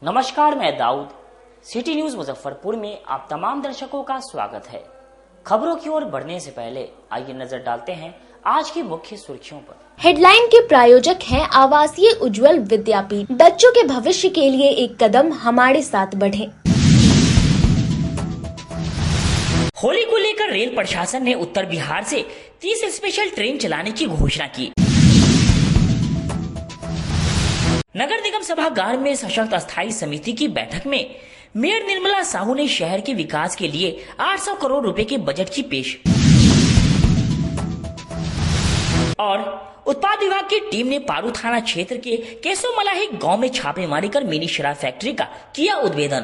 नमस्कार, मैं Dawood. City news Muzaffarpur में आप तमाम दर्शकों का स्वागत है। खबरों की ओर बढ़ने से पहले आइए नजर डालते हैं आज की मुख्य सुर्खियों पर। हेडलाइन के प्रायोजक हैं आवासीय उज्जवल विद्यापीठ। बच्चों के भविष्य के लिए एक कदम हमारे साथ बढ़े। होली को लेकर रेल प्रशासन ने उत्तर बिहार से 30 स्पेशल ट्रेन चलाने की घोषणा की। नगर निगम सभागार में सशक्त अस्थायी समिति की बैठक में मेयर निर्मला साहू ने शहर के विकास के लिए 800 करोड़ रुपए के बजट की पेश। और उत्पाद विभाग की टीम ने पारू थाना क्षेत्र के केसो मलाही गांव में छापेमारी कर मिनी शराब फैक्ट्री का किया उद्भेदन।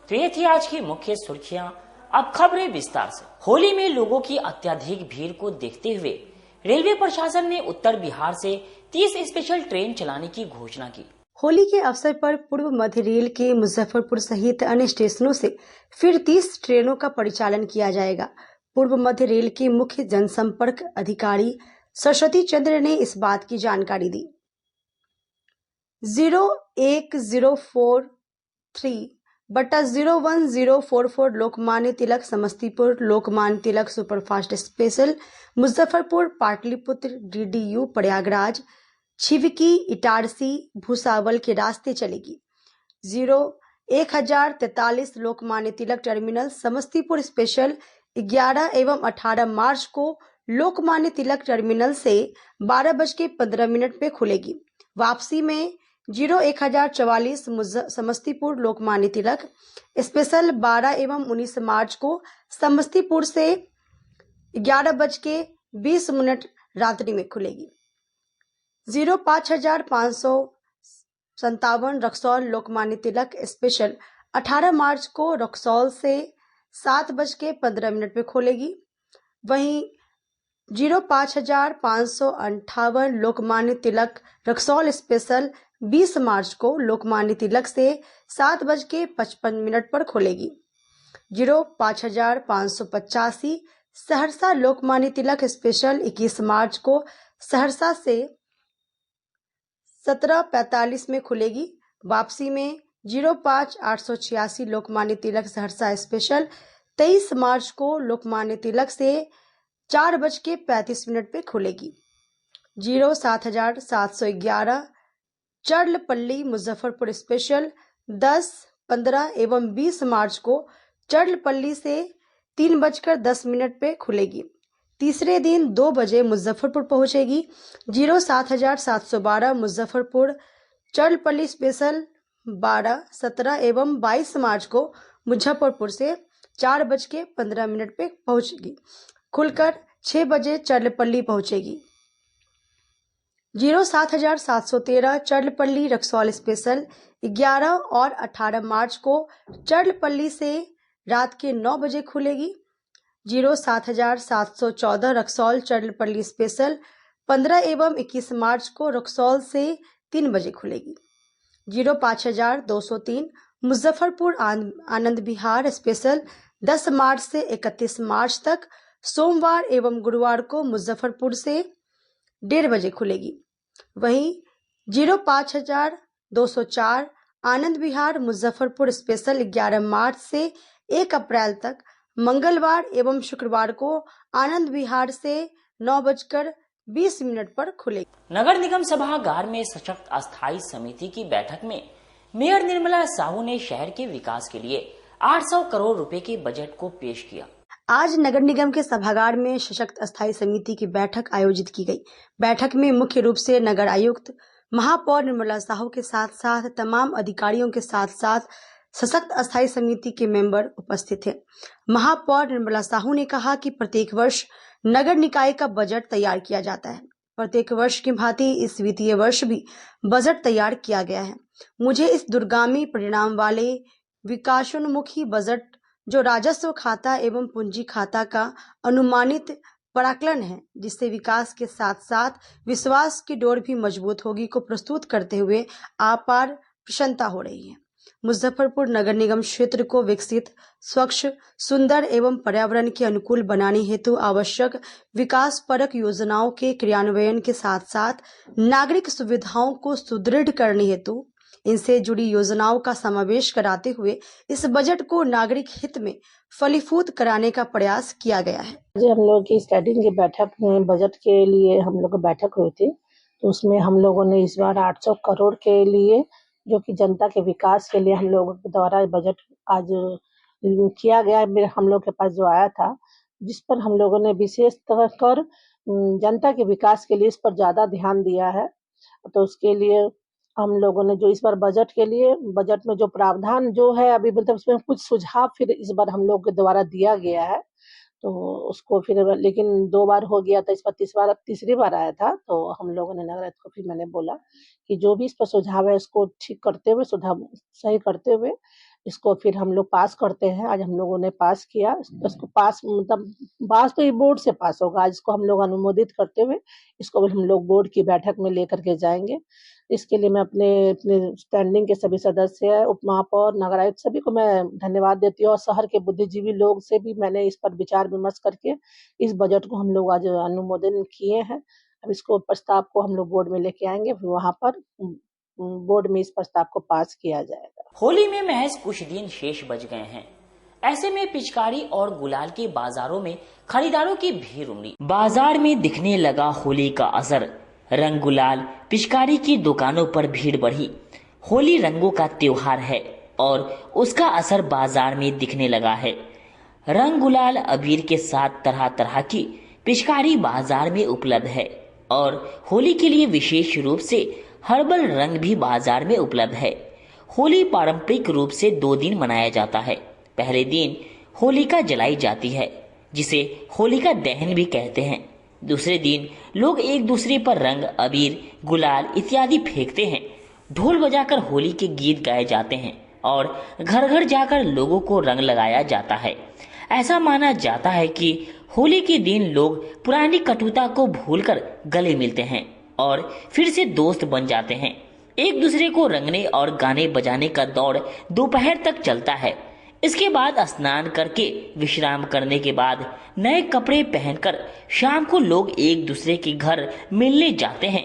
तो ये थी आज की मुख्य सुर्खियां। अब खबरें विस्तार से। होली में लोगों की अत्यधिक भीड़ को देखते हुए रेलवे प्रशासन ने उत्तर बिहार से 30 स्पेशल ट्रेन चलाने की घोषणा की। होली के अवसर पर पूर्व मध्य रेल के मुजफ्फरपुर सहित अन्य स्टेशनों से फिर 30 ट्रेनों का परिचालन किया जाएगा। पूर्व मध्य रेल के मुख्य जनसंपर्क अधिकारी सरस्वती चंद्र ने इस बात की जानकारी दी। 01043/01044 Lokmanya Tilak Samastipur, Lokmanya Tilak superfast special Muzaffarpur, Pataliputra, DDU Prayagraj, Chheoki, Itarsi, Bhusawal के रास्ते चलेगी। 1043 लोकमान्य तिलक टर्मिनल समस्तीपुर स्पेशल 11 एवं 18 मार्च को लोकमान्य तिलक टर्मिनल से 12:15 पे खुलेगी। वापसी में 1044 समस्तीपुर लोकमान्य तिलक स्पेशल 12 एवं 19 मार्च को समस्तीपुर से 11:20 रात्रि में खुलेगी। 05,557 रक्सौल लोकमान्य तिलक स्पेशल 18 मार्च को रक्सौल से 7:15 पे खुलेगी। वहीं 05,558 लोकमान्य तिलक रक्सौल स्पेशल 20 मार्च को लोकमान्य तिलक से 7:55 पर खुलेगी। 05,585 सहरसा लोकमान्य तिलक स्पेशल 21 मार्च को सहरसा से 17:45 में खुलेगी। वापसी में 05,886 लोकमान्य तिलक सहरसा स्पेशल 23 मार्च को लोकमान्य तिलक से 4:35 पे खुलेगी। 07,711 चर्लपल्ली मुजफ्फरपुर स्पेशल 10, 15 एवं 20 मार्च को चर्लपल्ली से 3:10 पे खुलेगी। तीसरे दिन 2 बजे मुजफ्फरपुर पहुंचेगी। 07,712 मुजफ्फरपुर चर्लपल्ली स्पेशल 12, 17 एवं 22 मार्च को मुजफ्फरपुर से 4:15 पे पहुंचेगी, खुलकर 6 बजे चर्लपल्ली पहुंचेगी। 07,713 चर्लपल्ली रक्सौल स्पेशल 11 और 18 मार्च को चर्लपल्ली से रात के 9 बजे खुलेगी। 07,714 रक्सौल चर्लपल्ली स्पेशल 15 एवं 21 मार्च को रक्सौल से 3 बजे खुलेगी। 05,203 मुजफ्फरपुर आनंद विहार स्पेशल 10 मार्च से 31 मार्च तक सोमवार एवं गुरुवार को मुजफ्फरपुर से 1:30 बजे खुलेगी। वहीं 05,204 आनंद विहार मुजफ्फरपुर स्पेशल 11 मार्च से 1 अप्रैल तक मंगलवार एवं शुक्रवार को आनंद विहार से 9:20 पर खुलेगी। नगर निगम सभागार में सशक्त अस्थायी समिति की बैठक में मेयर निर्मला साहू ने शहर के विकास के लिए 800 करोड़ रुपए के बजट को पेश किया। आज नगर निगम के सभागार में सशक्त अस्थायी समिति की बैठक आयोजित की गई। बैठक में मुख्य रूप से नगर आयुक्त महापौर निर्मला साहू के साथ साथ तमाम अधिकारियों के साथ साथ सशक्त अस्थायी समिति के मेंबर उपस्थित थे। महापौर निर्मला साहू ने कहा कि प्रत्येक वर्ष नगर निकाय का बजट तैयार किया जाता है। प्रत्येक वर्ष की भांति इस वित्तीय वर्ष भी बजट तैयार किया गया है। मुझे इस दूरगामी परिणाम वाले विकासोन्मुखी बजट जो राजस्व खाता एवं पूंजी खाता का अनुमानित प्राक्कलन है, जिससे विकास के साथ साथ विश्वास की डोर भी मजबूत होगी, को प्रस्तुत करते हुए अपार प्रसन्नता हो रही है। मुजफ्फरपुर नगर निगम क्षेत्र को विकसित, स्वच्छ, सुंदर एवं पर्यावरण के अनुकूल बनाने हेतु आवश्यक विकास परक योजनाओं के क्रियान्वयन के साथ साथ नागरिक सुविधाओं को सुदृढ़ करने हेतु इनसे जुड़ी योजनाओं का समावेश कराते हुए इस बजट को नागरिक हित में फलीभूत कराने का प्रयास किया गया है। आज हम लोग की स्टैंडिंग की बैठक में बजट के लिए हम लोग बैठक हुई थी, तो उसमें हम लोगों ने इस बार 800 करोड़ के लिए, जो कि जनता के विकास के लिए हम लोगों के द्वारा बजट आज किया गया है, हम लोग के पास जो आया था, जिस पर हम लोगों ने विशेष तौर कर जनता के विकास के लिए इस पर ज्यादा ध्यान दिया है। तो उसके लिए हम लोगों ने जो इस बार बजट के लिए, बजट में जो प्रावधान जो है अभी, मतलब उसमें कुछ सुझाव फिर इस बार हम लोग के द्वारा दिया गया है, तो उसको फिर, लेकिन 2 बार हो गया था, इस पर तीसरी बार आया था, तो हम लोगों ने नगर आयुक्त को फिर मैंने बोला कि जो भी इस पर सुझाव है इसको ठीक करते हुए, सुधार सही करते हुए इसको फिर हम लोग पास करते हैं। आज हम लोगों ने पास किया, इसको पास मतलब पास तो ये बोर्ड से पास होगा। आज इसको हम लोग अनुमोदित करते हुए इसको भी हम लोग बोर्ड की बैठक में लेकर के जाएंगे। इसके लिए मैं अपने स्टैंडिंग के सभी सदस्य, उप महापौर, नगर आयुक्त सभी को मैं धन्यवाद देती हूँ, और शहर के बुद्धिजीवी लोग से भी मैंने इस पर विचार विमर्श करके इस बजट को हम लोग आज अनुमोदन किए हैं। अब इसको प्रस्ताव को हम लोग बोर्ड में लेके आएंगे, फिर वहाँ पर बोर्ड में इस प्रस्ताव को पास किया जाएगा। होली में महज कुछ दिन शेष बच गए हैं। ऐसे में पिचकारी और गुलाल के बाजारों में खरीदारों की भीड़ उमड़ी। बाजार में दिखने लगा होली का असर। रंग, गुलाल, पिचकारी की दुकानों पर भीड़ बढ़ी। होली रंगों का त्योहार है और उसका असर बाजार में दिखने लगा है। रंग, गुलाल, अबीर के साथ तरह तरह की पिचकारी बाजार में उपलब्ध है और होली के लिए विशेष रूप से हर्बल रंग भी बाजार में उपलब्ध है। होली पारंपरिक रूप से 2 दिन मनाया जाता है। पहले दिन होलिका जलाई जाती है, जिसे होलिका दहन भी कहते हैं। दूसरे दिन लोग एक दूसरे पर रंग, अबीर, गुलाल इत्यादि फेंकते हैं। ढोल बजाकर होली के गीत गाए जाते हैं और घर घर जाकर लोगों को रंग लगाया जाता है। ऐसा माना जाता है कि होली के दिन लोग पुरानी कटुता को भूलकर गले मिलते हैं और फिर से दोस्त बन जाते हैं। एक दूसरे को रंगने और गाने बजाने का दौर दोपहर तक चलता है। इसके बाद स्नान करके विश्राम करने के बाद नए कपड़े पहनकर शाम को लोग एक दूसरे के घर मिलने जाते हैं,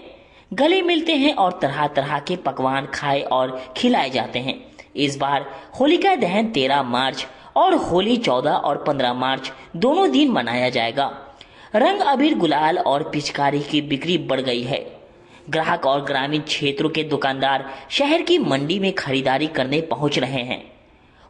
गले मिलते हैं और तरह तरह के पकवान खाए और खिलाए जाते हैं। इस बार होलिका दहन 13 मार्च और होली 14 और 15 मार्च दोनों दिन मनाया जाएगा। रंग, अबीर, गुलाल और पिचकारी की बिक्री बढ़ गई है। ग्राहक और ग्रामीण क्षेत्रों के दुकानदार शहर की मंडी में खरीदारी करने पहुंच रहे हैं।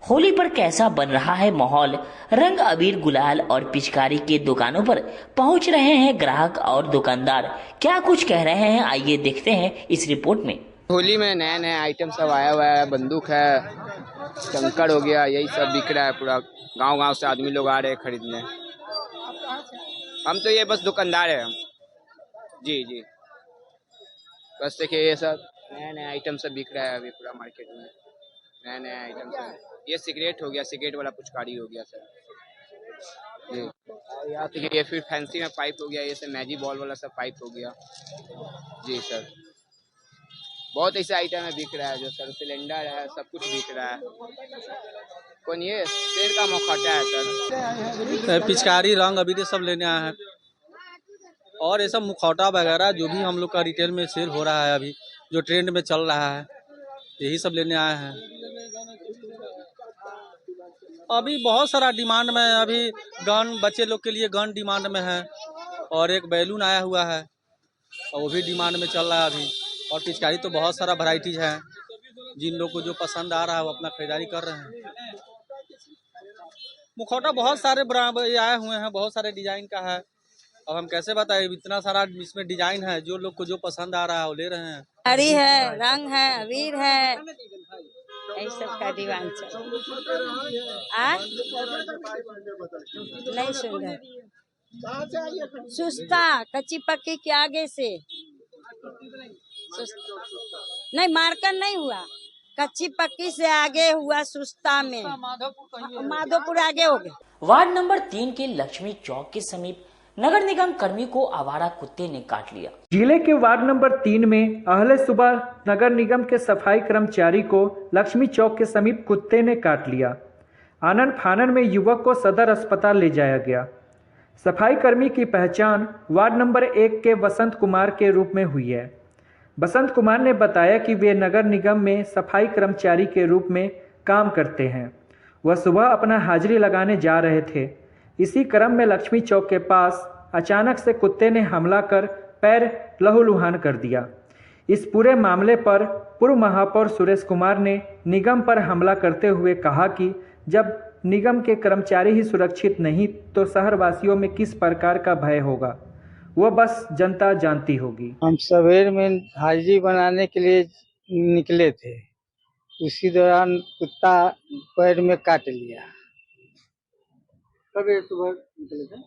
होली पर कैसा बन रहा है माहौल? रंग, अबीर, गुलाल और पिचकारी के दुकानों पर पहुंच रहे हैं ग्राहक और दुकानदार। क्या कुछ कह रहे हैं, आइए देखते हैं इस रिपोर्ट में। होली में नया नया आइटम सब आया हुआ है। बंदूक है, कंकड़ हो गया, यही सब बिक रहा है। पूरा गांव गांव से आदमी लोग आ रहे हैं खरीदने। हम तो ये बस दुकानदार है हम। जी जी, बस देखिए ये सब नया नया आइटम सब बिक रहा है अभी पूरा मार्केट में। नया नया आइटम सब, ये सिगरेट हो गया, सिगरेट वाला पुचकारी हो गया सर जी। या तो ये फिर फैंसी में पाइप हो गया, ये सब मैजिक बॉल वाला सब पाइप हो गया जी सर। बहुत ऐसे आइटम है बिक रहा है जो सर, सिलेंडर है, सब कुछ बिक रहा है। कौन ये शेर का मुखौटा है सर? पिचकारी, रंग, अबीर सब लेने आए हैं और ये सब मुखौटा वगैरह जो भी हम लोग का रिटेल में सेल हो रहा है, अभी जो ट्रेंड में चल रहा है, यही सब लेने आए हैं। अभी बहुत सारा डिमांड में है। अभी गन, बच्चे लोग के लिए गन डिमांड में है और एक बैलून आया हुआ है और वो भी डिमांड में चल रहा है अभी। और पिचकारी तो बहुत सारा वैरायटीज है, जिन लोग को जो पसंद आ रहा है वो अपना खरीदारी कर रहे हैं। मुखौटा बहुत सारे आए हुए हैं, बहुत सारे डिजाइन का है। अब हम कैसे बताएं, इतना सारा इसमें डिजाइन है, जो लोग को जो पसंद आ रहा है वो ले रहे हैं। हरी है, रंग है, अबीर है, यही सब का डिमांड चल। नहीं सुन रहे, सुस्ता कच्ची पक्की के आगे से नहीं, मार्कर नहीं हुआ, कच्ची पक्की से आगे हुआ सुस्ता में, माधोपुर आगे हो गया। वार्ड नंबर 3 के लक्ष्मी चौक के समीप नगर निगम कर्मी को आवारा कुत्ते ने काट लिया। जिले के वार्ड नंबर 3 में अहले सुबह नगर निगम के सफाई कर्मचारी को लक्ष्मी चौक के समीप कुत्ते ने काट लिया। आनन फानन में युवक को सदर अस्पताल ले जाया गया। सफाई कर्मी की पहचान वार्ड नंबर 1 के वसंत कुमार के रूप में हुई है। वसंत कुमार ने बताया कि वे नगर निगम में सफाई कर्मचारी के रूप में काम करते हैं। वह सुबह अपना हाजिरी लगाने जा रहे थे। इसी क्रम में लक्ष्मी चौक के पास अचानक से कुत्ते ने हमला कर पैर लहूलुहान कर दिया। इस पूरे मामले पर पूर्व महापौर सुरेश कुमार ने निगम पर हमला करते हुए कहा कि जब निगम के कर्मचारी ही सुरक्षित नहीं तो शहरवासियों में किस प्रकार का भय होगा, वह बस जनता जानती होगी। हम सवेर में हाजिरी बनाने के लिए निकले थे, उसी दौरान कुत्ता पैर में काट लिया। कब सुबह निकले थे?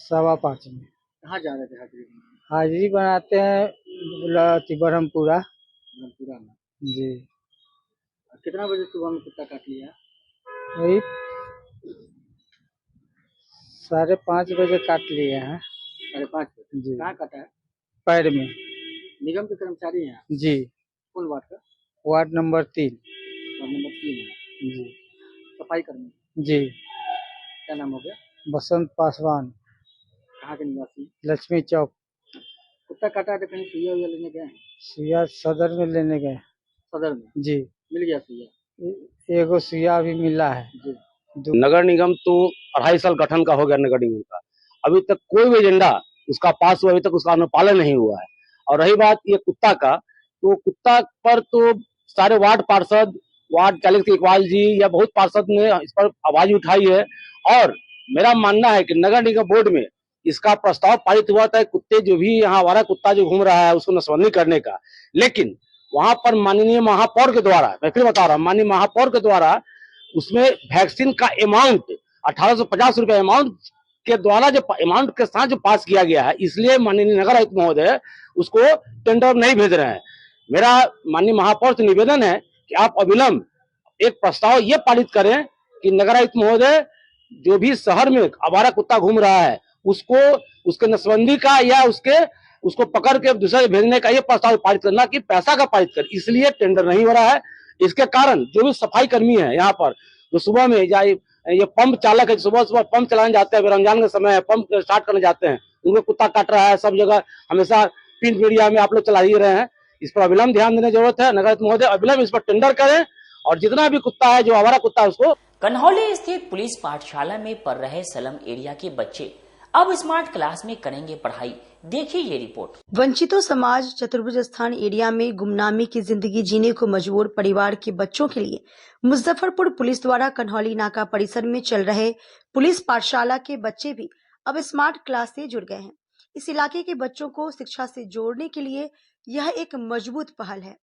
5:15 में। कहाँ जा रहे थे हाजिरी? हाजिरी बनाते हैं ब्रह्मपुरा में। जी। कितना बजे सुबह में कुत्ता काट लिया? वही 5:30 बजे काट लिए हैं। 5:30 बजे? जी। कहाँ काटा है? पैर में। निगम के कर्मचारी हैं? जी। कौन वार्ड का? Ward number 3। वार्ड नंबर 3 में? जी। सफाई कर्मी? जी। क्या नाम हो गया? बसंत पासवान। कहाँ के निवासी? लक्ष्मी चौक। कुत्ता काटा है तो कहीं सुइया उइया लेने गए? सुइया सदर में लेने गए। सदर में? जी। मिल गया सुइया? एगो सुइया भी मिला है। जी। नगर निगम तो 2.5 साल गठन का हो गया नगर निगम का, अभी तक कोई भी एजेंडा उसका पास हुआ, अभी तक उसका अनुपालन नहीं हुआ है। और रही बात ये कुत्ता का, तो कुत्ता पर तो सारे वार्ड पार्षद, वार्ड 40 के इकबाल जी या बहुत पार्षद ने इस पर आवाज उठाई है। और मेरा मानना है कि नगर निगम बोर्ड में इसका प्रस्ताव पारित हुआ था, कुत्ते जो भी यहाँ हमारा कुत्ता जो घूम रहा है उसको नसबंदी करने का, लेकिन वहां पर माननीय महापौर के द्वारा, मैं फिर बता रहा हूँ, माननीय महापौर के द्वारा उसमें वैक्सीन का अमाउंट 1850 रुपए अमाउंट के द्वारा जो अमाउंट के साथ जो पास किया गया है, इसलिए माननीय नगर आयुक्त महोदय उसको टेंडर नहीं भेज रहे हैं। मेरा माननीय महापौर से निवेदन है कि आप अविलंब एक प्रस्ताव ये पारित करें कि नगर आयुक्त महोदय जो भी शहर में आवारा कुत्ता घूम रहा है उसको उसके नसबंदी का या उसको पकड़ के दूसरे भेजने का ये प्रस्ताव पारित करना कि पैसा का पारित कर, इसलिए टेंडर नहीं हो रहा है। इसके कारण जो भी सफाई कर्मी है यहाँ पर, जो सुबह में या ये पंप चालक है, सुबह सुबह पंप चलाने जाते हैं, रमजान का समय है, पंप स्टार्ट करने जाते हैं, उनको कुत्ता काट रहा है। सब जगह हमेशा प्रिंट मीडिया में आप लोग चला ही रहे हैं, इस पर अविलंब ध्यान देने की जरूरत है। नगर महोदय अविलंब इस पर टेंडर करें और जितना भी कुत्ता है जो आवारा कुत्ता है उसको। कन्हौली स्थित पुलिस पाठशाला में पढ़ रहे स्लम एरिया के बच्चे अब स्मार्ट क्लास में करेंगे पढ़ाई। देखिए ये रिपोर्ट। वंचितों समाज चतुर्भुज स्थान एरिया में गुमनामी की जिंदगी जीने को मजबूर परिवार के बच्चों के लिए मुजफ्फरपुर पुलिस द्वारा कन्हौली नाका परिसर में चल रहे पुलिस पाठशाला के बच्चे भी अब स्मार्ट क्लास से जुड़ गए हैं। इस इलाके के बच्चों को शिक्षा से जोड़ने के लिए यह एक मजबूत पहल है।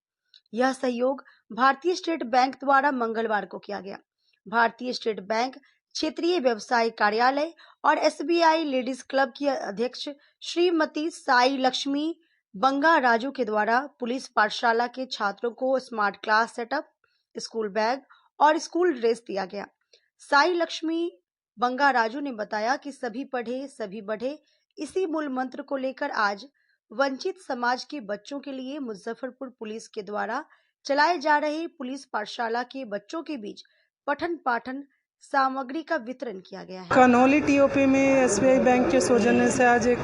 यह सहयोग भारतीय स्टेट बैंक द्वारा मंगलवार को किया गया। भारतीय स्टेट बैंक क्षेत्रीय व्यवसाय कार्यालय और SBI लेडीज क्लब की अध्यक्ष श्रीमती साई लक्ष्मी बंगा राजू के द्वारा पुलिस पाठशाला के छात्रों को smart class setup, school bag और स्कूल ड्रेस दिया गया। साई लक्ष्मी बंगा राजू ने बताया कि सभी पढ़े सभी बढ़े, इसी मूल मंत्र को लेकर आज वंचित समाज के बच्चों के लिए मुजफ्फरपुर पुलिस के द्वारा चलाए जा रहे पुलिस पाठशाला के बच्चों के बीच पठन पाठन सामग्री का वितरण किया गया है। कन्हौली TOP में SBI बैंक के सौजन्य से आज एक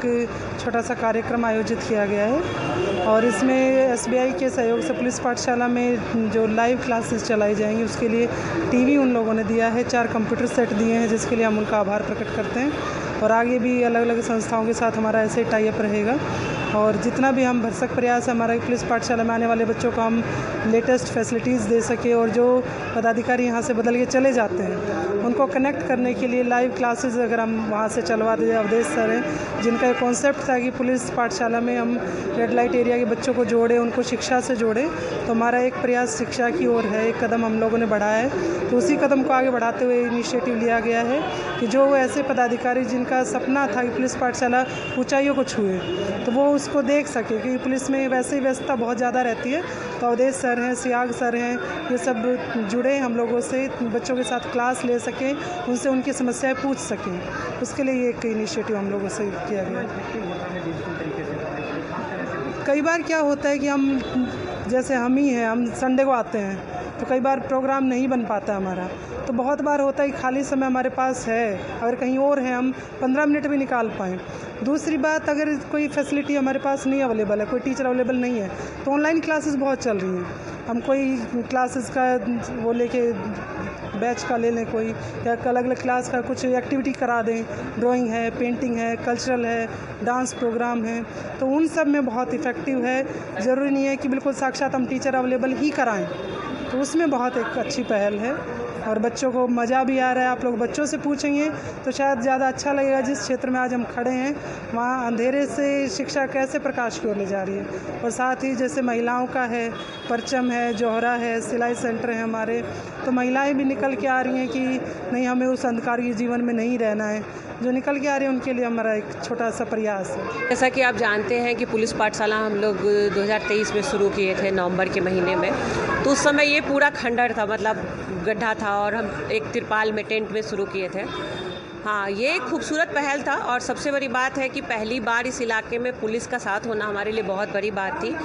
छोटा सा कार्यक्रम आयोजित किया गया है और इसमें SBI के सहयोग से पुलिस पाठशाला में जो लाइव क्लासेस चलाई जाएंगी उसके लिए टीवी उन लोगों ने दिया है, 4 कंप्यूटर सेट दिए हैं जिसके लिए हम उनका आभार प्रकट करते हैं और आगे भी अलग अलग संस्थाओं के साथ हमारा ऐसे टाई अप रहेगा और जितना भी हम भरसक प्रयास है हमारा पुलिस पाठशाला में आने वाले बच्चों को हम लेटेस्ट फैसिलिटीज़ दे सके और जो पदाधिकारी यहाँ से बदल के चले जाते हैं उनको कनेक्ट करने के लिए लाइव क्लासेस अगर हम वहाँ से चलवा दें। अवधेश सर हैं जिनका एक कॉन्सेप्ट था कि पुलिस पाठशाला में हम रेड लाइट एरिया के बच्चों को जोड़ें, उनको शिक्षा से जोड़ें, तो हमारा एक प्रयास शिक्षा की ओर है, एक कदम हम लोगों ने बढ़ाया है। तो उसी कदम को आगे बढ़ाते हुए इनिशिएटिव लिया गया है कि जो ऐसे पदाधिकारी जिनका सपना था कि पुलिस पाठशाला ऊंचाइयों को छुए, तो वो उस उसको देख सके, क्योंकि पुलिस में वैसे ही व्यस्तता बहुत ज़्यादा रहती है। तो अवधेश सर हैं, सियाग सर हैं, ये सब जुड़े हम लोगों से, बच्चों के साथ क्लास ले सकें, उनसे उनकी समस्याएं पूछ सकें। उसके लिए ये एक इनिशिएटिव हम लोगों से किया गया। कई बार क्या होता है कि हम जैसे हम ही हैं, हम संडे को आते हैं तो कई बार प्रोग्राम नहीं बन पाता हमारा, तो बहुत बार होता है कि खाली समय हमारे पास है, अगर कहीं और है हम 15 मिनट भी निकाल पाएँ। दूसरी बात, अगर कोई फैसिलिटी हमारे पास नहीं अवेलेबल है, कोई टीचर अवेलेबल नहीं है, तो ऑनलाइन क्लासेस बहुत चल रही हैं। हम कोई क्लासेस का वो लेके बैच का ले लें, कोई या अलग अलग क्लास का कुछ एक्टिविटी करा दें, ड्राइंग है, पेंटिंग है, कल्चरल है, डांस प्रोग्राम है, तो उन सब में बहुत इफ़ेक्टिव है। ज़रूरी नहीं है कि बिल्कुल साक्षात हम टीचर अवेलेबल ही कराएं, तो उसमें बहुत एक अच्छी पहल है और बच्चों को मज़ा भी आ रहा है। आप लोग बच्चों से पूछेंगे तो शायद ज़्यादा अच्छा लगेगा। जिस क्षेत्र में आज हम खड़े हैं वहाँ अंधेरे से शिक्षा कैसे प्रकाश की ओर ले जा रही है, और साथ ही जैसे महिलाओं का है, परचम है, जोहरा है, सिलाई सेंटर है हमारे, तो महिलाएं भी निकल के आ रही हैं कि नहीं, हमें उस अंधकार के जीवन में नहीं रहना है। जो निकल के आ रहे हैं उनके लिए हमारा एक छोटा सा प्रयास है। जैसा कि आप जानते हैं कि पुलिस पाठशाला हम लोग 2023 में शुरू किए थे, नवंबर के महीने में। तो उस समय ये पूरा खंडर था, मतलब गड्ढा था, और हम एक तिरपाल में टेंट में शुरू किए थे। हाँ, ये एक खूबसूरत पहल था, और सबसे बड़ी बात है कि पहली बार इस इलाके में पुलिस का साथ होना हमारे लिए बहुत बड़ी बात थी,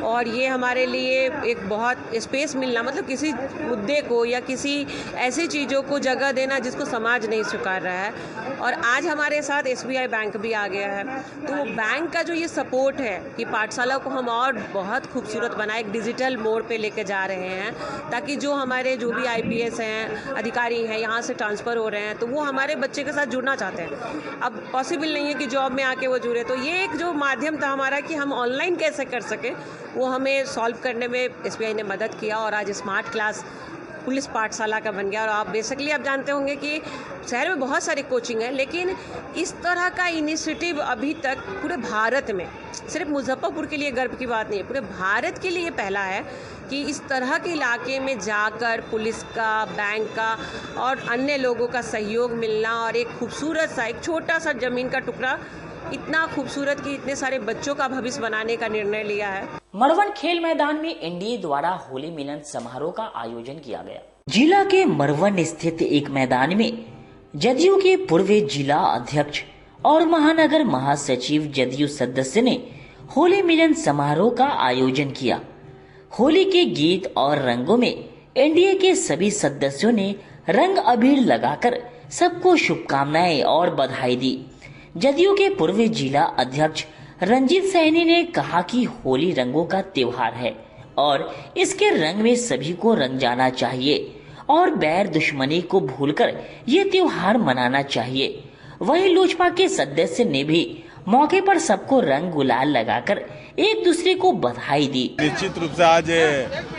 और ये हमारे लिए एक बहुत स्पेस मिलना, मतलब किसी मुद्दे को या किसी ऐसी चीज़ों को जगह देना जिसको समाज नहीं स्वीकार रहा है। और आज हमारे साथ SBI बैंक भी आ गया है, तो बैंक का जो ये सपोर्ट है कि पाठशाला को हम और बहुत खूबसूरत बनाए, एक डिजिटल मोड़ पे लेके जा रहे हैं, ताकि जो हमारे जो भी IPS हैं, अधिकारी हैं, यहाँ से ट्रांसफ़र हो रहे हैं, तो वो हमारे बच्चे के साथ जुड़ना चाहते हैं। अब पॉसिबल नहीं है कि जॉब में आके वो जुड़े, तो ये एक जो माध्यम था हमारा कि हम ऑनलाइन कैसे कर सके, वो हमें सॉल्व करने में SBI ने मदद किया, और आज स्मार्ट क्लास पुलिस पाठशाला का बन गया। और आप बेसिकली आप जानते होंगे कि शहर में बहुत सारी कोचिंग है, लेकिन इस तरह का इनिशिएटिव अभी तक पूरे भारत में, सिर्फ मुजफ्फरपुर के लिए गर्व की बात नहीं है, पूरे भारत के लिए पहला है कि इस तरह के इलाके में जाकर पुलिस का, बैंक का और अन्य लोगों का सहयोग मिलना, और एक खूबसूरत सा, एक छोटा सा ज़मीन का टुकड़ा इतना खूबसूरत कि इतने सारे बच्चों का भविष्य बनाने का निर्णय लिया है। मरवन खेल मैदान में NDA द्वारा होली मिलन समारोह का आयोजन किया गया। जिला के मरवन स्थित एक मैदान में जदयू के पूर्व जिला अध्यक्ष और महानगर महासचिव जदयू सदस्य ने होली मिलन समारोह का आयोजन किया। होली के गीत और रंगों में NDA के सभी सदस्यों ने रंग अबीर लगाकर सबको शुभकामनाएं और बधाई दी। जदयू के पूर्व जिला अध्यक्ष रंजीत सैनी ने कहा कि होली रंगों का त्योहार है और इसके रंग में सभी को रंग जाना चाहिए और बैर दुश्मनी को भूलकर ये त्योहार मनाना चाहिए। वहीं लोजपा के सदस्य ने भी मौके पर सबको रंग गुलाल लगाकर एक दूसरे को बधाई दी। निश्चित रूप से आज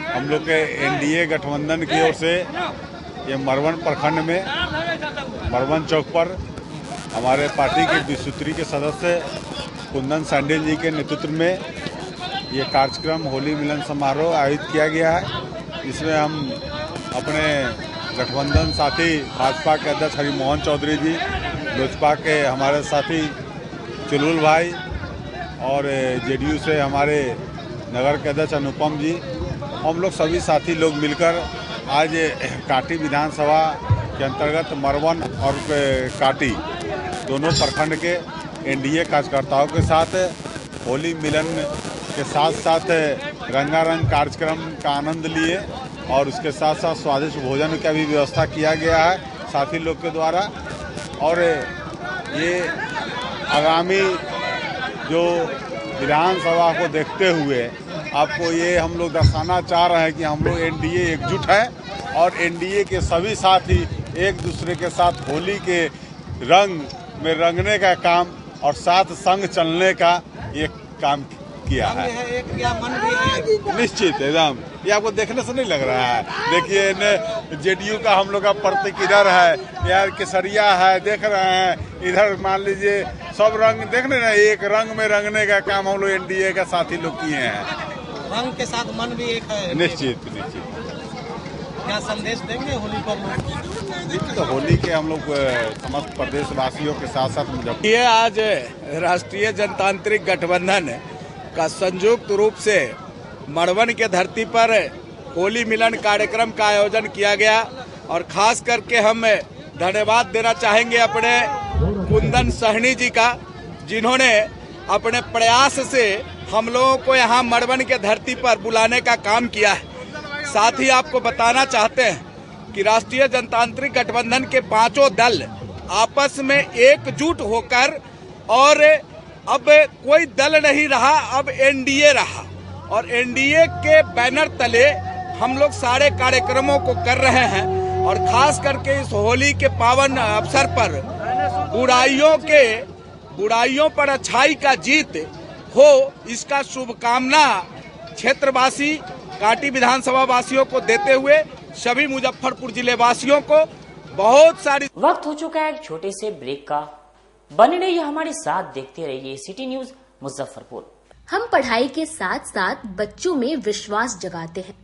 हम लोग के NDA गठबंधन की ओर से ये मरवन प्रखंड में मरवन चौक पर हमारे पार्टी के विसूत्री के सदस्य कुंदन सैंडल जी के नेतृत्व में ये कार्यक्रम होली मिलन समारोह आयोजित किया गया है। इसमें हम अपने गठबंधन साथी भाजपा के अध्यक्ष हरिमोहन चौधरी जी, लोजपा के हमारे साथी चुलबुल भाई और JDU से हमारे नगर के अध्यक्ष अनुपम जी, हम लोग सभी साथी लोग मिलकर आज काटी विधानसभा के अंतर्गत मरवन और काटी दोनों प्रखंड के NDA कार्यकर्ताओं के साथ होली मिलन के साथ साथ रंगारंग कार्यक्रम का आनंद लिए, और उसके साथ साथ स्वादिष्ट भोजन का भी व्यवस्था किया गया है साथी लोग के द्वारा। और ये आगामी जो विधानसभा को देखते हुए आपको ये हम लोग दर्शाना चाह रहे हैं कि हम लोग NDA एकजुट है, और NDA के सभी साथी एक दूसरे के साथ होली के रंग में रंगने का काम और साथ संग चलने का ये काम किया है। निश्चित एकदम, ये आपको देखने से नहीं लग रहा है। देखिए JDU का हम लोग का प्रतीक इधर है, यार केसरिया है, देख रहे हैं इधर, मान लीजिए सब रंग देख रहे हैं, एक रंग में रंगने का काम हम लोग NDA का साथी लोग किए हैं। रंग के साथ मन भी एक है। निश्चित। क्या संदेश देंगे होली पर? तो होली के हम लोग समस्त प्रदेशवासियों के साथ साथ ये आज राष्ट्रीय जनतांत्रिक गठबंधन का संयुक्त रूप से मड़वन के धरती पर होली मिलन कार्यक्रम का आयोजन किया गया और खास करके हम धन्यवाद देना चाहेंगे अपने कुंदन सहनी जी का, जिन्होंने अपने प्रयास से हम लोगों को यहाँ मड़वन के धरती पर बुलाने का काम किया है। साथ ही आपको बताना चाहते हैं कि राष्ट्रीय जनतांत्रिक गठबंधन के पांचों दल आपस में एकजुट होकर, और अब कोई दल नहीं रहा, अब एनडीए रहा, और एनडीए के बैनर तले हम लोग सारे कार्यक्रमों को कर रहे हैं। और खास करके इस होली के पावन अवसर पर बुराइयों पर अच्छाई का जीत हो, इसका शुभकामना क्षेत्रवासी कांटी विधानसभा वासियों को देते हुए सभी मुजफ्फरपुर जिले वासियों को बहुत सारी। वक्त हो चुका है एक छोटे से ब्रेक का। बने रहिए हमारे साथ, देखते रहिए सिटी न्यूज मुजफ्फरपुर। हम पढ़ाई के साथ साथ बच्चों में विश्वास जगाते हैं।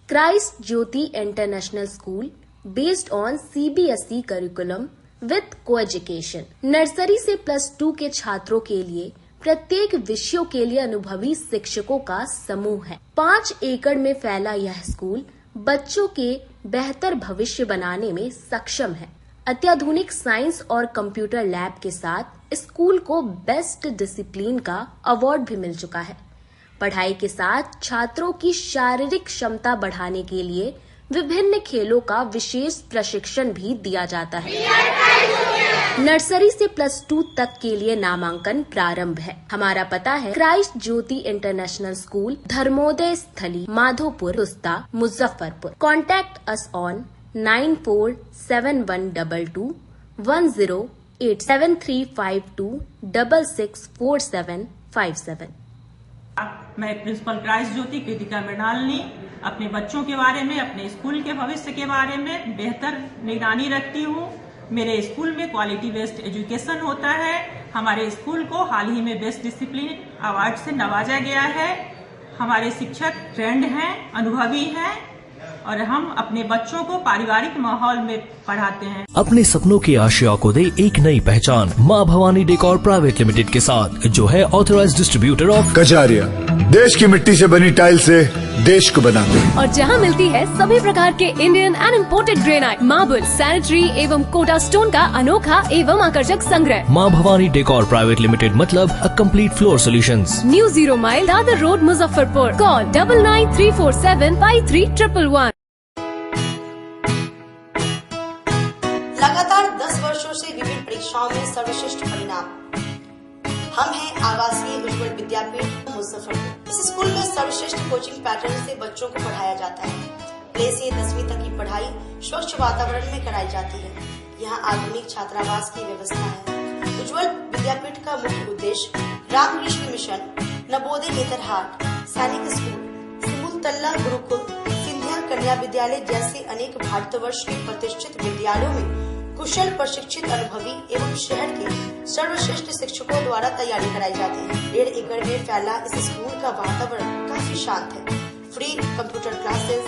Christ Jyoti international school based on CBSE curriculum with co-education, nursery से +2 के छात्रों के लिए प्रत्येक विषयों के लिए अनुभवी शिक्षकों का समूह है। 5 एकड़ में फैला यह स्कूल बच्चों के बेहतर भविष्य बनाने में सक्षम है। अत्याधुनिक साइंस और कंप्यूटर लैब के साथ स्कूल को बेस्ट डिसिप्लिन का अवार्ड भी मिल चुका है। पढ़ाई के साथ छात्रों की शारीरिक क्षमता बढ़ाने के लिए विभिन्न खेलों का विशेष प्रशिक्षण भी दिया जाता है। नर्सरी से +2 तक के लिए नामांकन प्रारंभ है। हमारा पता है Christ Jyoti international school, Dharmodaya Sthali, Madhopur, Rusta, Muzaffarpur. Contact us on 947122 108 7352 664757। मैं प्रिंसिपल क्राइस्ट ज्योति कृतिका मृणालिनी अपने बच्चों के बारे में, अपने स्कूल के भविष्य के बारे में बेहतर निगरानी रखती हूँ। मेरे स्कूल में क्वालिटी बेस्ड एजुकेशन होता है। हमारे स्कूल को हाल ही में बेस्ट डिसिप्लिन अवार्ड से नवाजा गया है। हमारे शिक्षक ट्रेंड हैं, अनुभवी हैं, और हम अपने बच्चों को पारिवारिक माहौल में पढ़ाते हैं। अपने सपनों की आशा को दे एक नई पहचान माँ भवानी डेकोर प्राइवेट लिमिटेड के साथ, जो है ऑथराइज्ड डिस्ट्रीब्यूटर ऑफ कजारिया। देश की मिट्टी से बनी टाइल से देश को बनाते हैं, और जहां मिलती है सभी प्रकार के Indian and imported granite, marble, sanitary एवं कोटा स्टोन का अनोखा एवं आकर्षक संग्रह। माँ भवानी डेकोर प्राइवेट लिमिटेड मतलब a complete floor solutions. New 0 mile Dadar road, Muzaffarpur. Call 9934753111। लगातार 10 वर्षों से विभिन्न परीक्षाओं में सर्वश्रेष्ठ परिणाम। हम हैं आवासीय उज्ज्वल विद्यापीठ मुजफ्फरपुर। इस स्कूल में सर्वश्रेष्ठ कोचिंग पैटर्न से बच्चों को पढ़ाया जाता है। प्ले से 10वीं तक की पढ़ाई स्वच्छ वातावरण में कराई जाती है। यहाँ आधुनिक छात्रावास की व्यवस्था है। उज्ज्वल विद्यापीठ का मुख्य उद्देश्य रामकृष्ण मिशन, नवोदय नेतरहाट, सैनिक स्कूल, सिमुलतल्ला गुरुकुल, सिंधिया कन्या विद्यालय जैसे अनेक भारतवर्ष के प्रतिष्ठित विद्यालयों में कुशल प्रशिक्षित अनुभवी एवं शहर के सर्वश्रेष्ठ शिक्षकों द्वारा तैयारी कराई जाती है। 1.5 एकड़ में फैला इस स्कूल का वातावरण काफी शांत है। Free computer classes,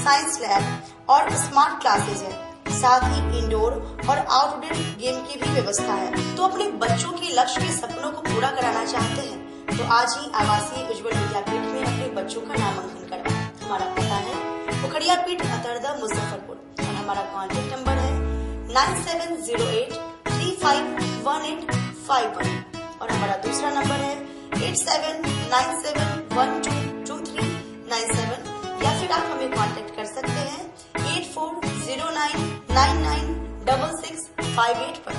science lab और स्मार्ट क्लासेस है। साथ ही इंडोर और आउटडोर गेम की भी व्यवस्था है। तो अपने बच्चों के लक्ष्य के सपनों को पूरा कराना चाहते हैं तो आज ही आवासीय उज्ज्वल विद्यापीठ में अपने बच्चों का नामांकन करवाएं। हमारा पता है पोखरिया पीठ, अतरदा, मुजफ्फरपुर, और हमारा कॉन्टेक्ट नंबर है 9708351851, और हमारा दूसरा नंबर है 8797122397, या फिर आप हमें कांटेक्ट कर सकते हैं 8409996658 पर।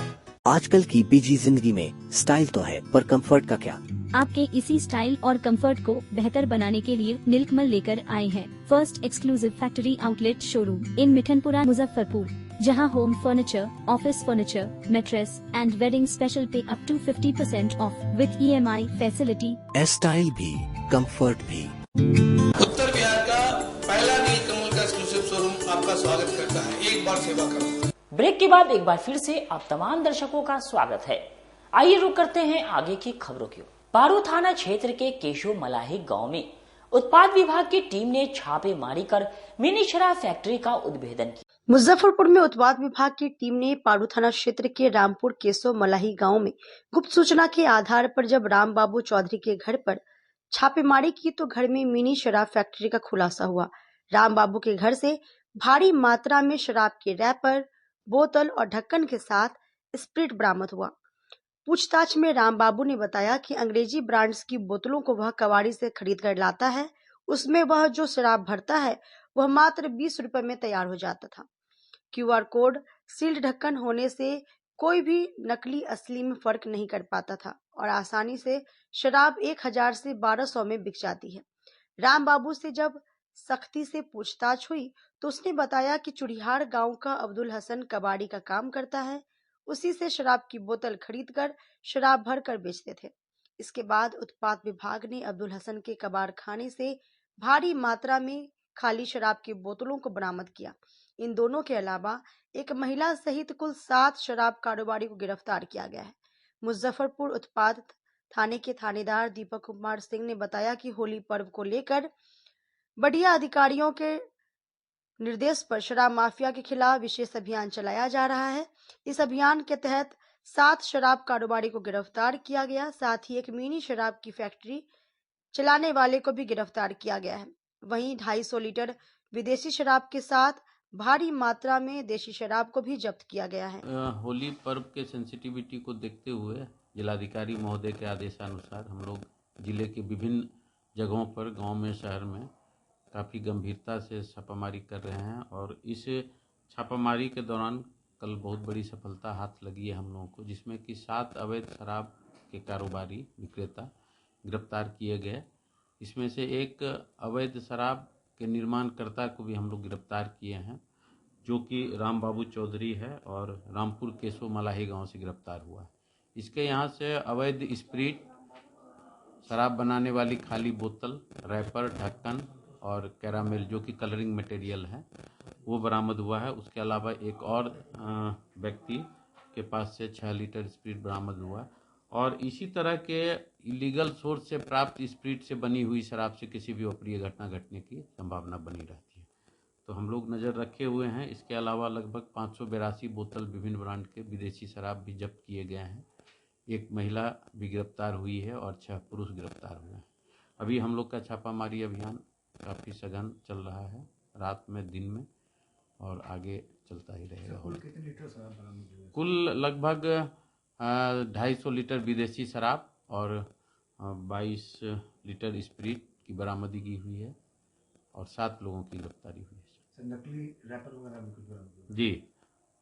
आजकल की बिजी जिंदगी में स्टाइल तो है, पर कंफर्ट का क्या? आपके इसी स्टाइल और कंफर्ट को बेहतर बनाने के लिए नीलकमल लेकर आए हैं first exclusive factory outlet showroom in Mithanpura, Muzaffarpur, जहां home furniture, office furniture, mattress and wedding special पे up to 50% off with EMI facility. Style भी, कंफर्ट भी। उत्तर बिहार का पहला नीलकमल का एक्सक्लूसिव शोरूम आपका स्वागत करता है। एक बार सेवा करो। ब्रेक के बाद एक बार फिर से आप तमाम दर्शकों का स्वागत है। आइए रुक करते हैं आगे की खबरों की ओर। पारू थाना क्षेत्र के केशव मलाही गांव में उत्पाद विभाग की टीम ने छापेमारी कर मिनी शराब फैक्ट्री का उद्भेदन किया। मुजफ्फरपुर में उत्पाद विभाग की टीम ने पारू थाना क्षेत्र के रामपुर केशव मलाही गांव में गुप्त सूचना के आधार पर जब राम बाबू चौधरी के घर पर छापेमारी की तो घर में मिनी शराब फैक्ट्री का खुलासा हुआ। राम बाबू के घर से भारी मात्रा में शराब के रैपर, बोतल और ढक्कन के साथ स्प्रिट बरामद हुआ। पूछताछ में राम बाबू ने बताया कि अंग्रेजी ब्रांड्स की बोतलों को वह कबाड़ी से खरीद कर लाता है। उसमें वह जो शराब भरता है वह मात्र 20 रुपए में तैयार हो जाता था। QR कोड, सील्ड ढक्कन होने से कोई भी नकली असली में फर्क नहीं कर पाता था और आसानी से शराब 1000 से 1200 में बिक जाती है। राम बाबू से जब सख्ती से पूछताछ हुई तो उसने बताया कि चुड़िहार गांव का अब्दुल हसन कबाड़ी का काम करता है। उसी से शराब की बोतल खरीदकर शराब भर कर बेचते थे। इसके बाद उत्पाद विभाग ने अब्दुल हसन के कबाड़ खाने से भारी मात्रा में खाली शराब की बोतलों को बरामद किया। इन दोनों के अलावा एक महिला सहित कुल 7 शराब कारोबारी को गिरफ्तार किया गया है। मुजफ्फरपुर उत्पाद थाने के थानेदार दीपक कुमार सिंह ने बताया कि होली पर्व को लेकर बढ़िया अधिकारियों के निर्देश पर शराब माफिया के खिलाफ विशेष अभियान चलाया जा रहा है। इस अभियान के तहत 7 शराब कारोबारी को गिरफ्तार किया गया। साथ ही एक मिनी शराब की फैक्ट्री चलाने वाले को भी गिरफ्तार किया गया है। वहीं 250 लीटर विदेशी शराब के साथ भारी मात्रा में देशी शराब को भी जब्त किया गया है। होली पर्व के सेंसिटिविटी को देखते हुए जिलाधिकारी महोदय के आदेशानुसार हम लोग जिले के विभिन्न जगहों पर गांव में, शहर में काफ़ी गंभीरता से छापामारी कर रहे हैं और इस छापामारी के दौरान कल बहुत बड़ी सफलता हाथ लगी है हम लोगों को, जिसमें कि 7 अवैध शराब के कारोबारी विक्रेता गिरफ्तार किए गए। इसमें से एक अवैध शराब के निर्माणकर्ता को भी हम लोग गिरफ्तार किए हैं, जो कि राम बाबू चौधरी है और रामपुर केशव मलाही गांव से गिरफ्तार हुआ है। इसके यहाँ से अवैध स्प्रिट, शराब बनाने वाली खाली बोतल, रैपर, ढक्कन और कैरामेल जो कि कलरिंग मटेरियल है वो बरामद हुआ है। उसके अलावा एक और व्यक्ति के पास से 6 लीटर स्प्रिट बरामद हुआ और इसी तरह के इलीगल सोर्स से प्राप्त स्प्रिट से बनी हुई शराब से किसी भी अप्रिय घटना घटने की संभावना बनी रहती है, तो हम लोग नज़र रखे हुए हैं। इसके अलावा लगभग 582 बोतल विभिन्न ब्रांड के विदेशी शराब भी जब्त किए गए हैं। एक महिला भी गिरफ्तार हुई है और 6 पुरुष गिरफ्तार हुए हैं। अभी हम लोग का छापामारी अभियान काफ़ी सघन चल रहा है, रात में, दिन में, और आगे चलता ही रहेगा। कुल लगभग 250 लीटर विदेशी शराब और 22 लीटर स्प्रिट की बरामदगी की हुई है और 7 लोगों की गिरफ्तारी हुई है। नकली रैपर वगैरह भी कुछ जी,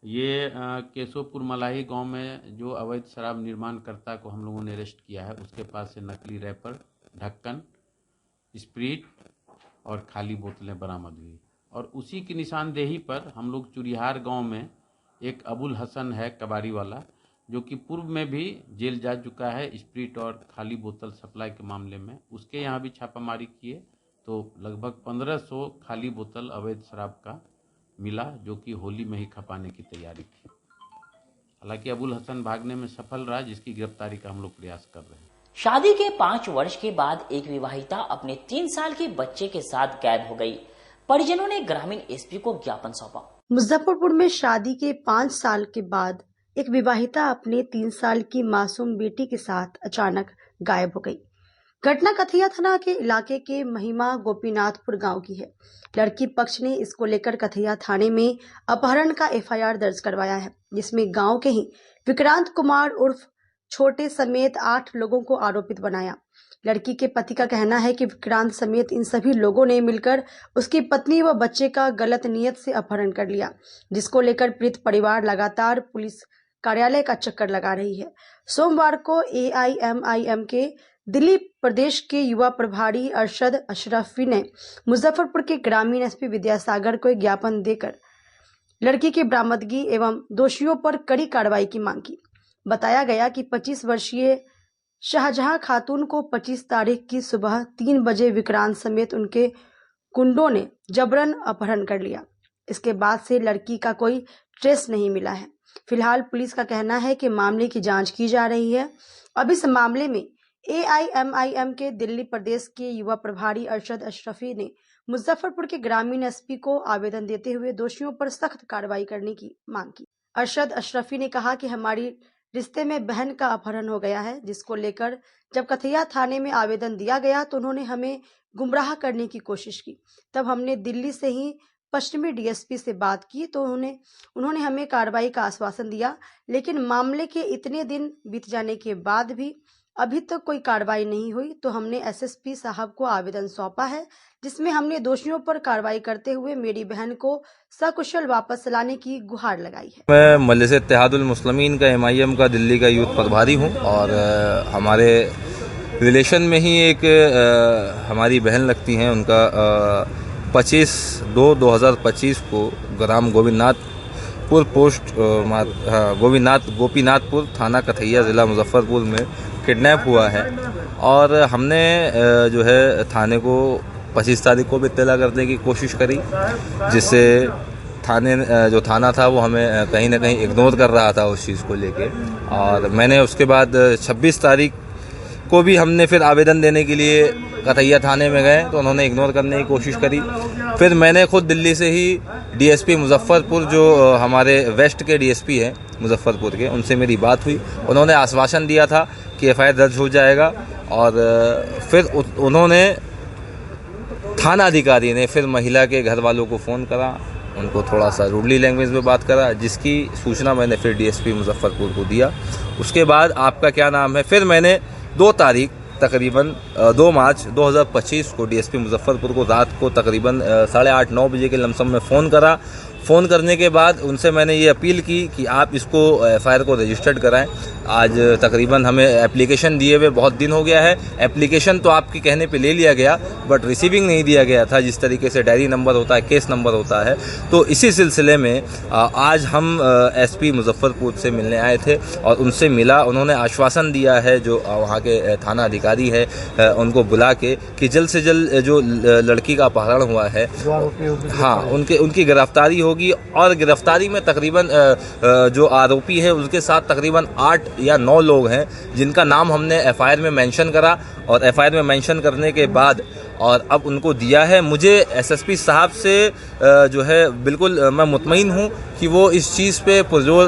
ये केशवपुर मलाही गांव में जो अवैध शराब निर्माणकर्ता को हम लोगों ने अरेस्ट किया है, उसके पास से नकली रैपर, ढक्कन, स्प्रिट और खाली बोतलें बरामद हुई और उसी की निशानदेही पर हम लोग चुड़िहार गांव में एक अबुल हसन है कबाड़ी वाला, जो कि पूर्व में भी जेल जा चुका है स्प्रिट और खाली बोतल सप्लाई के मामले में। उसके यहाँ भी छापामारी किए तो लगभग 1500 खाली बोतल अवैध शराब का मिला, जो कि होली में ही खपाने की तैयारी थी। हालांकि अबुल हसन भागने में सफल रहा, जिसकी गिरफ्तारी का हम लोग प्रयास कर रहे हैं। शादी के 5 वर्ष के बाद एक विवाहिता अपने 3 साल के बच्चे के साथ गायब हो गई। परिजनों ने ग्रामीण एसपी को ज्ञापन सौंपा। मुजफ्फरपुर में शादी के 5 साल के बाद एक विवाहिता अपने 3 साल की मासूम बेटी के साथ अचानक गायब हो गई। घटना कथैया थाना के इलाके के महिमा गोपीनाथपुर गांव की है। लड़की पक्ष ने इसको लेकर कथैया थाने में अपहरण का FIR दर्ज करवाया है, जिसमें गांव के ही विक्रांत कुमार उर्फ छोटे समेत 8 लोगों को आरोपित बनाया। लड़की के पति का कहना है कि विक्रांत समेत इन सभी लोगों ने मिलकर उसकी पत्नी व बच्चे का गलत नियत से अपहरण कर लिया, जिसको लेकर पीड़ित परिवार लगातार पुलिस कार्यालय का चक्कर लगा रही है। सोमवार को AIMIM के दिल्ली प्रदेश के युवा प्रभारी अरशद अशरफी ने मुजफ्फरपुर के ग्रामीण SP विद्यासागर को एक ज्ञापन देकर लड़की की बरामदगी एवं दोषियों पर कड़ी कार्रवाई की मांग की। बताया गया कि 25 वर्षीय शाहजहां खातून को 25 तारीख की सुबह 3 बजे विक्रांत समेत उनके गुंडों ने जबरन अपहरण कर लिया। इसके बाद से लड़की का कोई ट्रेस नहीं मिला है। फिलहाल पुलिस का कहना है कि मामले की जांच की जा रही है। अब इस मामले में AIMIM के दिल्ली प्रदेश के युवा प्रभारी अरशद अशरफी ने मुजफ्फरपुर के ग्रामीण SP को आवेदन देते हुए दोषियों पर सख्त कार्रवाई करने की मांग की। अरशद अशरफी ने कहा कि हमारी रिश्ते में बहन का अपहरण हो गया है, जिसको लेकर जब कथैया थाने में आवेदन दिया गया तो उन्होंने हमें गुमराह करने की कोशिश की। तब हमने दिल्ली से ही पश्चिमी डीएसपी से बात की तो उन्होंने हमें कार्रवाई का आश्वासन दिया, लेकिन मामले के इतने दिन बीत जाने के बाद भी अभी तक कोई कार्रवाई नहीं हुई। तो हमने एसएसपी साहब को आवेदन सौंपा है, जिसमें हमने दोषियों पर कार्रवाई करते हुए मेरी बहन को सकुशल वापस लाने की गुहार लगाई है। मैं मजलिस इत्तेहादुल मुस्लिमीन का MIM का दिल्ली का यूथ प्रभारी हूं और हमारे रिलेशन में ही एक हमारी बहन लगती हैं। उनका 25/2/2025 को ग्राम गोविंदनाथपुर पोस्ट गोपीनाथपुर थाना कथैया ज़िला मुजफ्फरपुर में किडनैप हुआ है और हमने जो है थाने को 25 तारीख को भी इत्तला करने की कोशिश करी, जिससे जो थाना था वो हमें कहीं ना कहीं इग्नोर कर रहा था उस चीज़ को लेके। और मैंने उसके बाद 26 तारीख को भी हमने फिर आवेदन देने के लिए कथैया थाने में गए तो उन्होंने इग्नोर करने की कोशिश करी। फिर मैंने खुद दिल्ली से ही डीएसपी मुजफ्फरपुर, जो हमारे वेस्ट के डीएसपी हैं मुजफ्फरपुर के, उनसे मेरी बात हुई। उन्होंने आश्वासन दिया था कि FIR दर्ज हो जाएगा और फिर उन्होंने थाना अधिकारी ने फिर महिला के घर वालों को फ़ोन करा, उनको थोड़ा सा रूडली लैंग्वेज में बात करा, जिसकी सूचना मैंने फिर डीएसपी मुजफ्फरपुर को दिया। उसके बाद आपका क्या नाम है, फिर मैंने 2 तारीख तकरीबन 2 मार्च 2025 को डीएसपी मुजफ्फरपुर को रात को तकरीबन 8:30-9 बजे के लमसम में फ़ोन करा। फ़ोन करने के बाद उनसे मैंने ये अपील की कि आप इसको FIR को रजिस्टर्ड कराएं। आज तकरीबन हमें एप्लीकेशन दिए हुए बहुत दिन हो गया है। एप्लीकेशन तो आपके कहने पे ले लिया गया, बट रिसीविंग नहीं दिया गया था, जिस तरीके से डायरी नंबर होता है, केस नंबर होता है। तो इसी सिलसिले में आज हम SP मुजफ्फरपुर से मिलने आए थे और उनसे मिला। उन्होंने आश्वासन दिया है, जो वहाँ के थाना अधिकारी है उनको बुला के, कि जल्द से जल्द जो लड़की का अपहरण हुआ है, हाँ, उनकी गिरफ्तारी होगी। और गिरफ्तारी में तकरीबन जो आरोपी है उसके साथ तकरीबन 8 या 9 लोग हैं, जिनका नाम हमने FIR में मेंशन करा। और FIR में मेंशन करने के बाद और अब उनको दिया है। मुझे SSP साहब से जो है बिल्कुल मैं मुतमईन हूँ कि वो इस चीज़ पे पुरजोर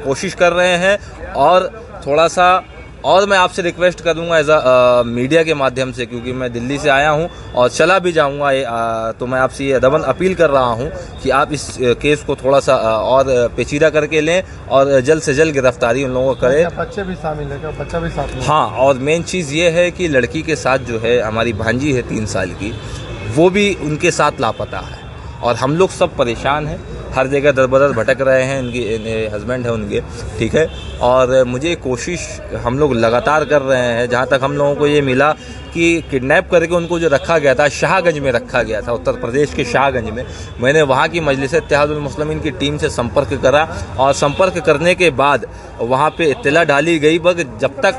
कोशिश कर रहे हैं। और थोड़ा सा और मैं आपसे रिक्वेस्ट करूंगा एज अ मीडिया के माध्यम से, क्योंकि मैं दिल्ली से आया हूं और चला भी जाऊंगा, तो मैं आपसे ये अदबन अपील कर रहा हूं कि आप इस केस को थोड़ा सा और पेचीदा करके लें और जल्द से जल्द गिरफ्तारी उन लोगों को करें। बच्चे भी शामिल है क्या? बच्चा भी साथ में? हाँ, और मेन चीज़ ये है कि लड़की के साथ जो है हमारी भांजी है 3 साल की, वो भी उनके साथ लापता है और हम लोग सब परेशान हैं, हर जगह दरबदर भटक रहे हैं। इनके हस्बैंड हैं उनके, ठीक है। और मुझे कोशिश हम लोग लगातार कर रहे हैं। जहाँ तक हम लोगों को ये मिला कि किडनैप करके उनको जो रखा गया था, शाहगंज में रखा गया था, उत्तर प्रदेश के शाहगंज में। मैंने वहाँ की मजलिस इत्तेहादुल मुस्लिमीन की टीम से संपर्क करा और संपर्क करने के बाद वहाँ पे इत्तला डाली गई। बट जब तक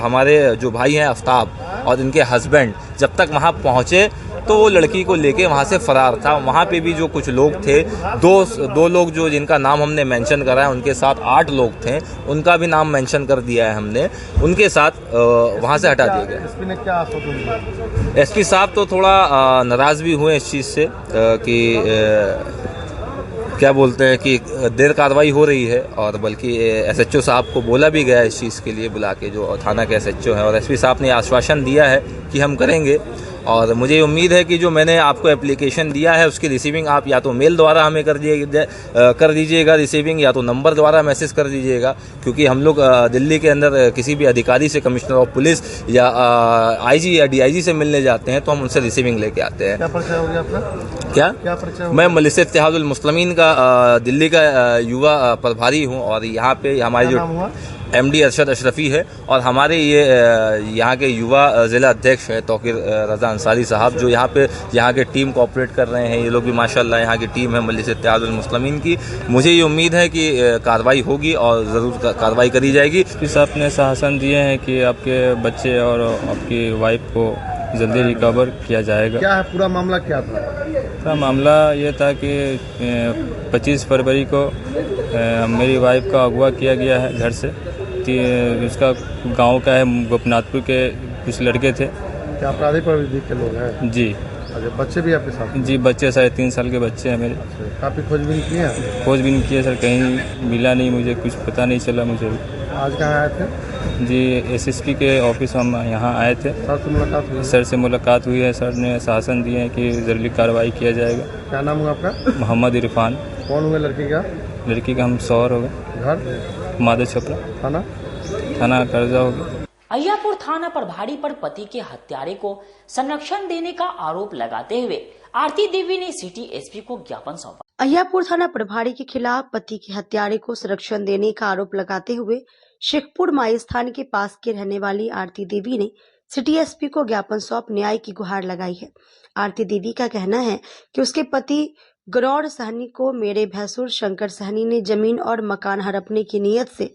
हमारे जो भाई हैं आफ्ताब और इनके हस्बैंड जब तक वहाँ पहुँचे तो वो लड़की को लेके वहाँ से फरार था। वहाँ पे भी जो कुछ लोग थे, दो लोग जो जिनका नाम हमने मेंशन करा है, उनके साथ 8 लोग थे, उनका भी नाम मेंशन कर दिया है हमने, उनके साथ वहाँ से हटा दिया गया। एसपी ने क्या आश्वासन दिया? एसपी साहब तो थोड़ा नाराज़ भी हुए इस चीज़ से कि क्या बोलते हैं कि देर कार्रवाई हो रही है। और बल्कि SHO साहब को बोला भी गया इस चीज़ के लिए बुला के, जो थाना के SHO हैं, और SP साहब ने आश्वासन दिया है कि हम करेंगे। और मुझे उम्मीद है कि जो मैंने आपको एप्लीकेशन दिया है उसकी रिसीविंग आप या तो मेल द्वारा हमें कर दीजिएगा रिसीविंग, या तो नंबर द्वारा मैसेज कर दीजिएगा, क्योंकि हम लोग दिल्ली के अंदर किसी भी अधिकारी से, कमिश्नर ऑफ पुलिस या IG या DIG से मिलने जाते हैं तो हम उनसे रिसीविंग लेके आते हैं। क्या परिचय हो गया आपका? क्या परिचय? मैं मजलिस इत्तेहादुल मुस्लिमीन का दिल्ली का युवा प्रभारी हूँ और यहाँ पे हमारे जो MD अरशद अशरफी है और हमारे ये यहाँ के युवा ज़िला अध्यक्ष है तौकीर रज़ा अंसारी साहब, जो यहाँ के टीम कोऑपरेट कर रहे हैं। ये लोग भी माशाल्लाह यहाँ की टीम है मजलिस इत्तेहादुल मुस्लिमीन की। मुझे ये उम्मीद है कि कार्रवाई होगी और ज़रूर कार्रवाई करी जाएगी। साहब ने आश्वासन दिए हैं कि आपके बच्चे और आपकी वाइफ को जल्दी रिकवर किया जाएगा। क्या है पूरा मामला, क्या था? पूरा मामला ये था कि 25 फरवरी को मेरी वाइफ का अगवा किया गया है घर से। उसका गांव का है, गोपीनाथपुर के कुछ लड़के थे। क्या आपराधिक प्रवृत्ति के लोग हैं? जी। अच्छा, बच्चे भी आपके साथ? जी, बच्चे 3.5 साल के बच्चे हैं मेरे। काफ़ी खोजबीन किए हैं? खोजबीन किए सर, कहीं मिला नहीं, मुझे कुछ पता नहीं चला मुझे। आज कहाँ आए थे? जी, एसएसपी के ऑफिस हम यहाँ आए थे। सर से मुलाकात हुई? सर से मुलाकात हुई है। सर ने शासन दिए हैं कि जरूरी कार्रवाई किया जाएगा। क्या नाम हुआ आपका? मोहम्मद इरफान। कौन हुए लड़की का? लड़की का हम शौहर हो गए। घर? माधव छपरा। थाना कर्जा हो गया। अय्यापुर थाना प्रभारी पर पति के हत्यारे को संरक्षण देने का आरोप लगाते हुए आरती देवी ने सिटी एसपी को ज्ञापन सौंपा। अय्यापुर थाना प्रभारी के खिलाफ पति के हत्यारे को संरक्षण देने का आरोप लगाते हुए शेखपुर माई स्थान के पास के रहने वाली आरती देवी ने सिटी एसपी को ज्ञापन सौंप न्याय की गुहार लगाई है। आरती देवी का कहना है कि उसके पति गरौड़ सहनी को मेरे भैंसुर शंकर सहनी ने जमीन और मकान हड़पने की नीयत से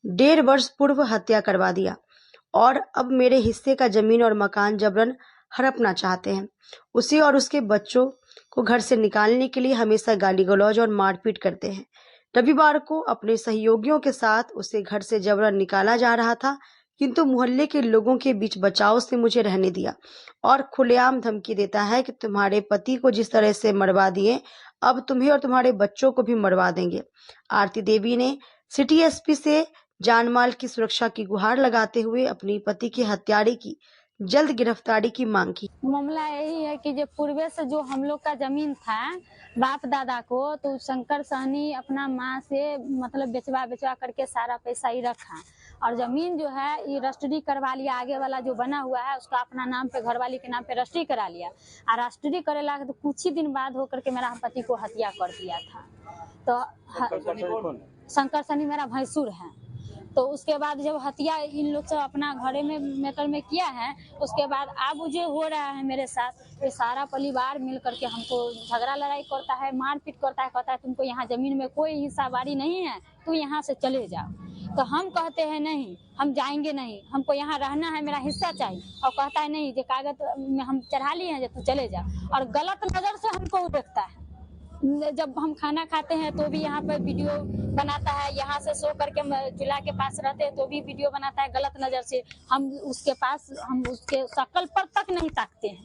1.5 वर्ष पूर्व हत्या करवा दिया और अब मेरे हिस्से का जमीन और मकान जबरन हड़पना चाहते हैं। उसे और उसके बच्चों को घर से निकालने के लिए हमेशा गाली गलौज और मारपीट करते हैं। रविवार को अपने सहयोगियों के साथ उसे घर से जबरन निकाला जा रहा था, किंतु मोहल्ले के लोगों के बीच बचाव से मुझे रहने दिया और खुलेआम धमकी देता है कि तुम्हारे पति को जिस तरह से मरवा दिए, अब तुम्हें और तुम्हारे बच्चों को भी मरवा देंगे। आरती देवी ने सिटी एसपी से जानमाल की सुरक्षा की गुहार लगाते हुए अपनी पति के हत्यारे की जल्द गिरफ्तारी की मांग की। मामला यही है कि जो पूर्वे से जो हम लोग का जमीन था बाप दादा को, तो शंकर सहनी अपना माँ से मतलब बेचवा करके सारा पैसा ही रखा और जमीन जो है ये रजिस्ट्री करवा लिया। आगे वाला जो बना हुआ है उसका अपना नाम पे, घरवाली के नाम पे रजिस्ट्री करा लिया और रजिस्ट्री करेला तो कुछ ही दिन बाद होकर के मेरा पति को हत्या कर दिया था। तो शंकर सहनी मेरा भैंसुर है। तो उसके बाद जब हत्या इन लोग सब अपना घरे में मैटर में किया है, उसके बाद अब जो हो रहा है मेरे साथ, ये सारा परिवार मिल करके हमको झगड़ा लड़ाई करता है, मारपीट करता है, कहता है तुमको यहाँ जमीन में कोई हिस्साबारी नहीं है, तू यहाँ से चले जाओ। तो हम कहते हैं नहीं, हम जाएंगे नहीं, हमको यहाँ रहना है, मेरा हिस्सा चाहिए। और कहता है नहीं, जो कागज में हम चढ़ा लिए हैं, जो तू चले जा। और गलत नजर से हमको देखता है। जब हम खाना खाते हैं तो भी यहाँ पर वीडियो बनाता है, यहाँ से सो करके चूल्हा के पास रहते हैं तो भी वीडियो बनाता है गलत नजर से। हम उसके पास, हम उसके शक्ल पर तक नहीं ताकते हैं।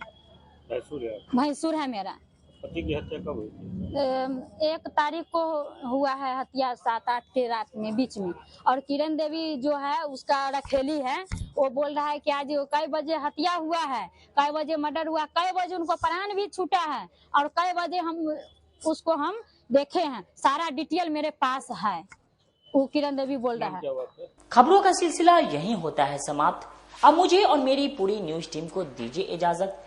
भैंसुर है मेरा। पति की हत्या कब हुई? 1 तारीख को हुआ है हत्या, 7-8 के रात में बीच में। और किरण देवी जो है उसका रखेली है, वो बोल रहा है कि आज कई बजे हत्या हुआ है, कई बजे मर्डर हुआ, कई बजे उनको प्राण भी छूटा है और कई बजे हम उसको हम देखे हैं। सारा डिटेल मेरे पास है, वो किरण देवी बोल रहा है। खबरों का सिलसिला यहीं होता है समाप्त। अब मुझे और मेरी पूरी न्यूज टीम को दीजिए इजाजत।